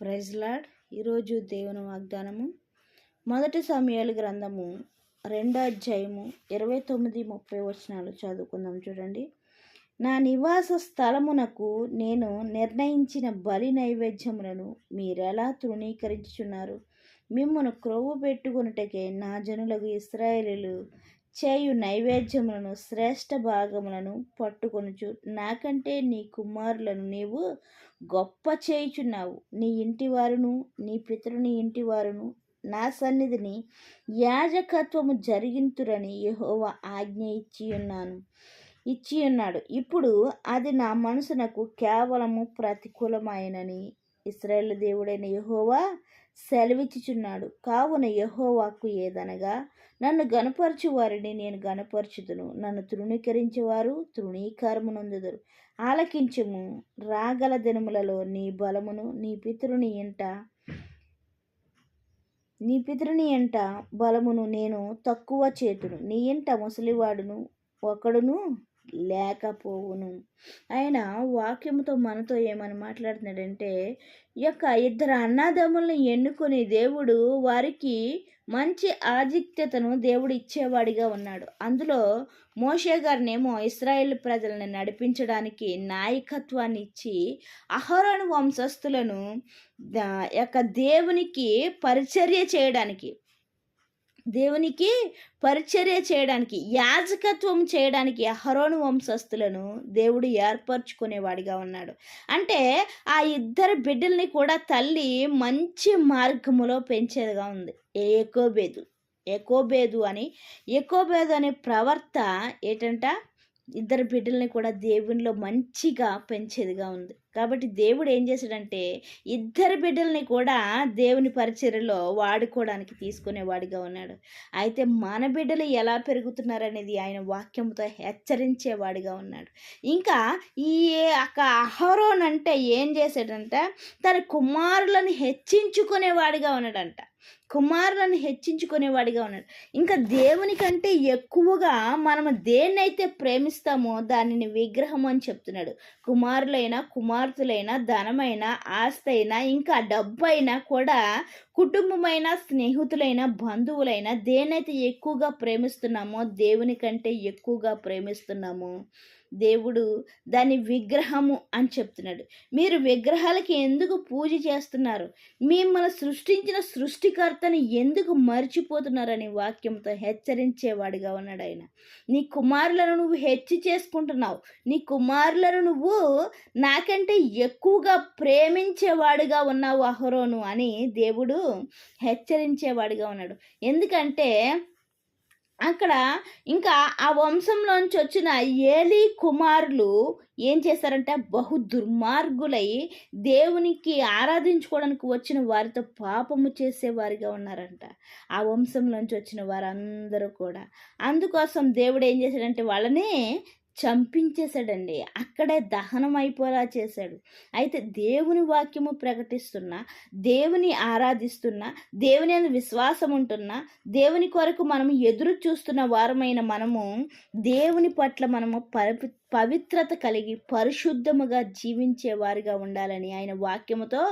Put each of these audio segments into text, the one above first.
Praise lord. ఈరోజు దేవుని వాగ్దానము మొదటి సమూయేలు గ్రంథము 2వ అధ్యాయము 29-30 వచనాలు చదువుకుందాం. చూడండి. నా నివాస స్థలమునకు నేను నిర్ణయించిన బలి నైవేద్యములను మీరెలా తృణీకరించుచున్నారు? మిమ్మును క్రొవ్వు పెట్టుకొనుటకే నా జనులకు ఇశ్రాయేలీయులు చేయు నైవేద్యములను శ్రేష్ఠ భాగములను పట్టుకొనుచు నాకంటే నీ కుమారులను నీవు గొప్ప చేయుచున్నావు. నీ ఇంటి వారును నీ పితరుని ఇంటి వారును నా సన్నిధిని యాజకత్వము జరిగింతురని యెహోవా ఆజ్ఞ ఇచ్చి ఉన్నాడు. ఇప్పుడు అది నా మనసునకు కేవలము ప్రతికూలమైనని ఇశ్రాయేలు దేవుడైన యెహోవా సెలవిచ్చుచున్నాడు. కావున యెహోవాకు ఏదనగా, నన్ను గనపరచు వారిని నేను గనపరచుదును, నన్ను తృణీకరించేవారు తృణీకారమునందుదురు. ఆలకించుము. రాగల దినములలో నీ బలమును నీ పితరుని ఇంట బలమును నేను తక్కువ చేతును. నీ ఇంట ముసలివాడును ఒకడును లేకపోవును. ఆయన వాక్యముతో మనతో ఏమని మాట్లాడుతున్నాడంటే, ఈ యొక్క ఇద్దరు అన్నదమ్ములను ఎన్నుకొని దేవుడు వారికి మంచి ఆధిక్యతను దేవుడు ఇచ్చేవాడిగా ఉన్నాడు. అందులో మోషే గారినేమో ఇశ్రాయేల్ ప్రజలను నడిపించడానికి నాయకత్వాన్ని ఇచ్చి అహరోను వంశస్థులను దేవునికి పరిచర్య చేయడానికి యాజకత్వం చేయడానికి అహరోను వంశస్థులను దేవుడు ఏర్పరచుకునేవాడిగా ఉన్నాడు. అంటే ఆ ఇద్దరు బిడ్డల్ని కూడా తల్లి మంచి మార్గములో పెంచేదిగా ఉంది. ఎకోబేదు అనే ప్రవర్త ఏంటంట, ఇద్దరు బిడ్డల్ని కూడా దేవునిలో మంచిగా పెంచేదిగా ఉంది. కాబట్టి దేవుడు ఏం చేశాడంటే ఇద్దరు బిడ్డల్ని కూడా దేవుని పరిచర్యలో వాడుకోవడానికి తీసుకునేవాడిగా ఉన్నాడు. అయితే మన బిడ్డలు ఎలా పెరుగుతున్నారనేది ఆయన వాక్యంతో హెచ్చరించేవాడిగా ఉన్నాడు. ఇంకా ఈ అహరోన్ అంటే ఏం చేశాడంట, తన కుమారులను హెచ్చించుకునేవాడిగా ఉన్నాడంట. ఇంకా దేవుని కంటే ఎక్కువగా మనము దేన్నైతే ప్రేమిస్తామో దానిని విగ్రహం అని చెప్తున్నాడు. కుమారులైనా కుమార్తెలైనా ధనమైన ఆస్తి అయినా ఇంకా డబ్బు అయినా కూడా కుటుంబమైన స్నేహితులైన బంధువులైనా దేన్నైతే ఎక్కువగా ప్రేమిస్తున్నామో దేవుని కంటే ఎక్కువగా ప్రేమిస్తున్నామో దేవుడు దాని విగ్రహము అని చెప్తున్నాడు. మీరు విగ్రహాలకి ఎందుకు పూజ చేస్తున్నారు? మిమ్మల్ని సృష్టించిన సృష్టికర్తని ఎందుకు మర్చిపోతున్నారని వాక్యంతో హెచ్చరించేవాడిగా ఉన్నాడు ఆయన. నీ కుమారులను నువ్వు హెచ్చి చేసుకుంటున్నావు. నీ కుమారులను నువ్వు నాకంటే ఎక్కువగా ప్రేమించేవాడిగా ఉన్నావు అహరోను అని దేవుడు హెచ్చరించేవాడిగా ఉన్నాడు. ఎందుకంటే అక్కడ ఇంకా ఆ వంశంలోంచి వచ్చిన ఏలీ కుమారులు ఏం చేశారంటే బహు దుర్మార్గులై దేవునికి ఆరాధించుకోవడానికి వచ్చిన వారితో పాపము చేసేవారిగా ఉన్నారంట. ఆ వంశంలోంచి వచ్చిన వారందరూ కూడా. అందుకోసం దేవుడు ఏం చేశాడంటే వాళ్ళని చంపించేశాడండి. అక్కడే దహనం అయిపోయేలా చేశాడు. అయితే దేవుని వాక్యము ప్రకటిస్తున్నా, దేవుని ఆరాధిస్తున్నా, దేవుని యందు విశ్వాసం ఉంటున్నా, దేవుని కొరకు మనము ఎదురు చూస్తున్న వారమైన మనము దేవుని పట్ల మనము పవిత్రత కలిగి పరిశుద్ధముగా జీవించేవారిగా ఉండాలని ఆయన వాక్యముతో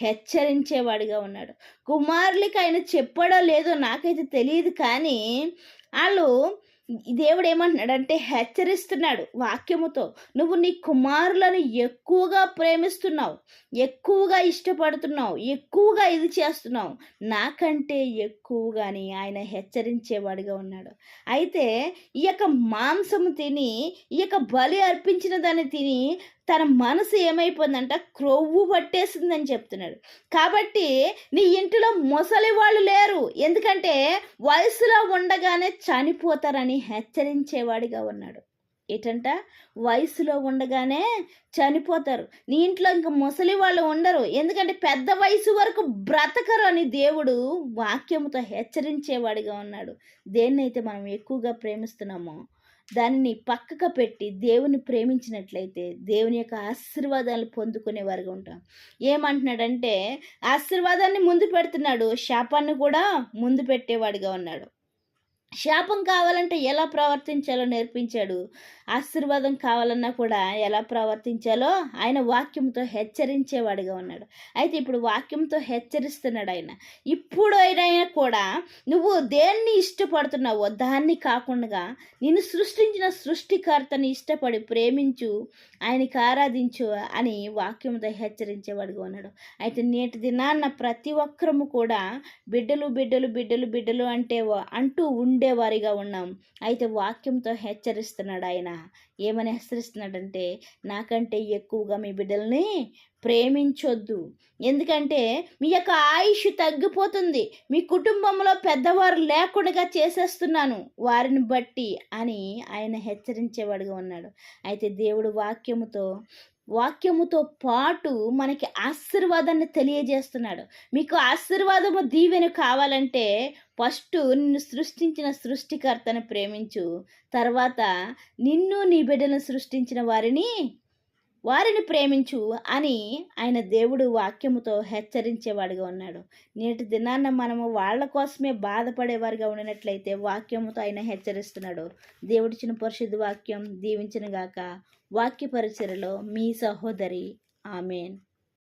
హెచ్చరించేవాడిగా ఉన్నాడు. కుమారులకి ఆయన చెప్పాడో లేదో నాకైతే తెలియదు, కానీ వాళ్ళు దేవుడు ఏమంటున్నాడంటే హెచ్చరిస్తున్నాడు వాక్యముతో. నువ్వు నీ కుమారులను ఎక్కువగా ప్రేమిస్తున్నావు, ఎక్కువగా ఇష్టపడుతున్నావు, ఎక్కువగా ఇది చేస్తున్నావు, నాకంటే ఎక్కువగాని ఆయన హెచ్చరించేవాడిగా ఉన్నాడు. అయితే ఈ యొక్క మాంసము తిని, ఈ యొక్క బలి అర్పించిన దాన్ని తిని తన మనసు ఏమైపోయిందంట, క్రొవ్వు పట్టేసిందని చెప్తున్నాడు. కాబట్టి నీ ఇంటిలో ముసలి వాళ్ళు లేరు, ఎందుకంటే వయసులో ఉండగానే చనిపోతారని హెచ్చరించేవాడిగా ఉన్నాడు. ఏంటంట, వయసులో ఉండగానే చనిపోతారు. నీ ఇంట్లో ఇంకా ముసలి వాళ్ళు ఉండరు, ఎందుకంటే పెద్ద వయసు వరకు బ్రతకరు అని దేవుడు వాక్యముతో హెచ్చరించేవాడిగా ఉన్నాడు. దేన్నైతే మనం ఎక్కువగా ప్రేమిస్తున్నామో దానిని పక్కకు పెట్టి దేవుని ప్రేమించినట్లయితే దేవుని యొక్క ఆశీర్వాదాలు పొందుకునే వారిగా ఉంటాం. ఏమంటున్నాడంటే ఆశీర్వాదాన్ని ముందు పెడుతున్నాడు, శాపాన్ని కూడా ముందు పెట్టేవాడిగా ఉన్నాడు. శాపం కావాలంటే ఎలా ప్రవర్తించాలో నేర్పించాడు. ఆశీర్వాదం కావాలన్నా కూడా ఎలా ప్రవర్తించాలో ఆయన వాక్యంతో హెచ్చరించేవాడిగా ఉన్నాడు. అయితే ఇప్పుడు వాక్యంతో హెచ్చరిస్తున్నాడు ఆయన. ఇప్పుడైనా కూడా నువ్వు దేన్ని ఇష్టపడుతున్నావో దాన్ని కాకుండా నిన్ను సృష్టించిన సృష్టికర్తని ఇష్టపడి ప్రేమించు, ఆయనకి ఆరాధించు అని వాక్యంతో హెచ్చరించేవాడిగా ఉన్నాడు. అయితే నేటి దినాన్న ప్రతి ఒక్కరము కూడా బిడ్డలు బిడ్డలు బిడ్డలు బిడ్డలు అంటూ ఉండేవారిగా ఉన్నాం. అయితే వాక్యంతో హెచ్చరిస్తున్నాడు ఆయన. ఏమని హెచ్చరిస్తున్నాడంటే, నాకంటే ఎక్కువగా మీ బిడ్డల్ని ప్రేమించొద్దు. ఎందుకంటే మీ యొక్క ఆయుష్ తగ్గిపోతుంది, మీ కుటుంబంలో పెద్దవారు లేకుండా చేసేస్తున్నాను వారిని బట్టి అని ఆయన హెచ్చరించేవాడుగా ఉన్నాడు. అయితే దేవుడు వాక్యముతో పాటు మనకి ఆశీర్వాదాన్ని తెలియజేస్తున్నాడు. మీకు ఆశీర్వాదము దీవెన కావాలంటే ఫస్ట్ నిన్ను సృష్టించిన సృష్టికర్తను ప్రేమించు, తర్వాత నిన్ను నీ బిడ్డలను సృష్టించిన వారిని ప్రేమించు అని ఆయన దేవుడు వాక్యముతో హెచ్చరించేవాడిగా ఉన్నాడు. నేటి దినాన్న మనము వాళ్ళ కోసమే బాధపడేవారిగా ఉండినట్లయితే వాక్యముతో ఆయన హెచ్చరిస్తున్నాడు. దేవుడిచ్చిన పరిశుద్ధ వాక్యం దీవించిన గాక. వాక్య పరిచర్యలో మీ సహోదరి. ఆమెన్.